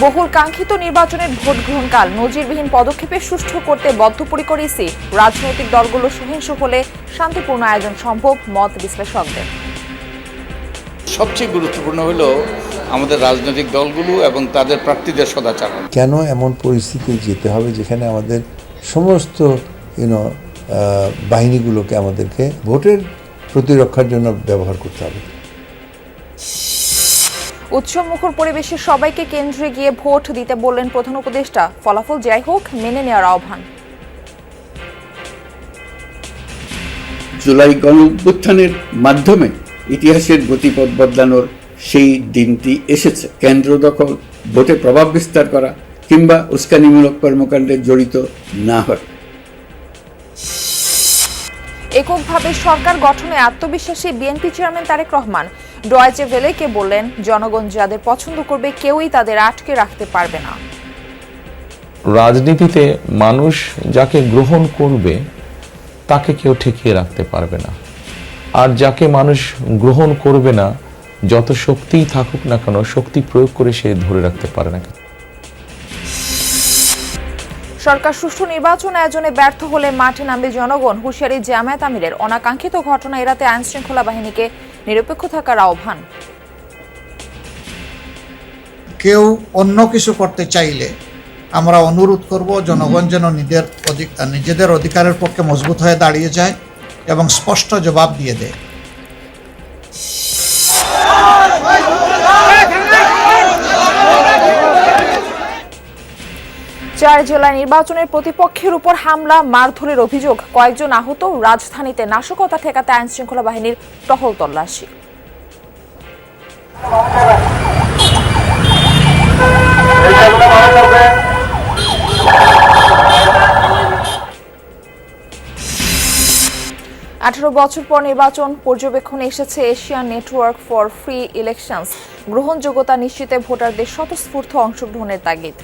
বহুল কাঙ্ক্ষিত নির্বাচনের ভোট গ্রহণকাল নজিরবিহীন পদক্ষেপে সুষ্ঠু করতে বদ্ধপরিকর ইসি। রাজনৈতিক দলগুলো সহিংস হলে শান্তিপূর্ণ আয়োজন সম্ভব, মত বিশ্লেষকদের। সবচেয়ে গুরুত্বপূর্ণ হলো আমাদের রাজনৈতিক দলগুলো এবং তাদের প্রার্থীদের সদাচার। কেন এমন পরিস্থিতি যেতে হবে যেখানে আমাদের সমস্ত বাহিনীগুলোকে আমাদেরকে ভোটের প্রতিরক্ষার জন্য ব্যবহার করতে হবে। উৎসবমুখর পরিবেশে সবাইকে কেন্দ্রে গিয়ে ভোট দিতে বললেন প্রধান উপদেষ্টা। ফলাফল যাই হোক মেনে নেওয়ার আহ্বান। জুলাই গণঅভ্যুত্থানের মাধ্যমে ইতিহাসের গতিপথ বদলানোর সেই দিনটি এসেছে। কেন্দ্র দখল, ভোটে প্রভাব বিস্তার করা কিংবা উস্কানিমূলক কর্মকাণ্ডে জড়িত না হয়। এককভাবে সরকার গঠনে আত্মবিশ্বাসী বিএনপি চেয়ারম্যান তারেক রহমান ডয়েচে ভেলেকে বললেন, জনগণ যাদের পছন্দ করবে কেউই তাদের আটকে রাখতে পারবে না। রাজনীতিতে মানুষ যাকে গ্রহণ করবে তাকে কেউ ঠেকিয়ে রাখতে পারবে না, আর যাকে মানুষ গ্রহণ করবে না যত শক্তিই থাকুক না কেন শক্তি প্রয়োগ করে সে ধরে রাখতে পারে না। সরকার সুষ্ঠু নির্বাচন আয়োজনে ব্যর্থ হলে মাঠে নামবে জনগণ, হুঁশিয়ারি জামায়াত আমিরের। অনাকাঙ্ক্ষিত ঘটনা এড়াতে আইন শৃঙ্খলা বাহিনীকে নিরপেক্ষ থাকার আহ্বান। কেউ অন্য কিছু করতে চাইলে আমরা অনুরোধ করব জনগণ যেন নিজেদের অধিকারের পক্ষে মজবুত হয়ে দাঁড়িয়ে যায় এবং স্পষ্ট জবাব দিয়ে দেয়। 4 জুলাই নির্বাচনের প্রতিপক্ষের উপর হামলা, মারধরের অভিযোগ, কয়েকজন আহত। রাজধানীতে নাশকতা ঠেকাতে আইন শৃঙ্খলা বাহিনীর টহল তল্লাশি। আঠারো বছর পর নির্বাচন পর্যবেক্ষণে এসেছে Asian network for free elections. গ্রহণযোগ্যতা নিশ্চিতে ভোটারদের স্বতঃস্ফূর্ত অংশগ্রহণের তাগিদ।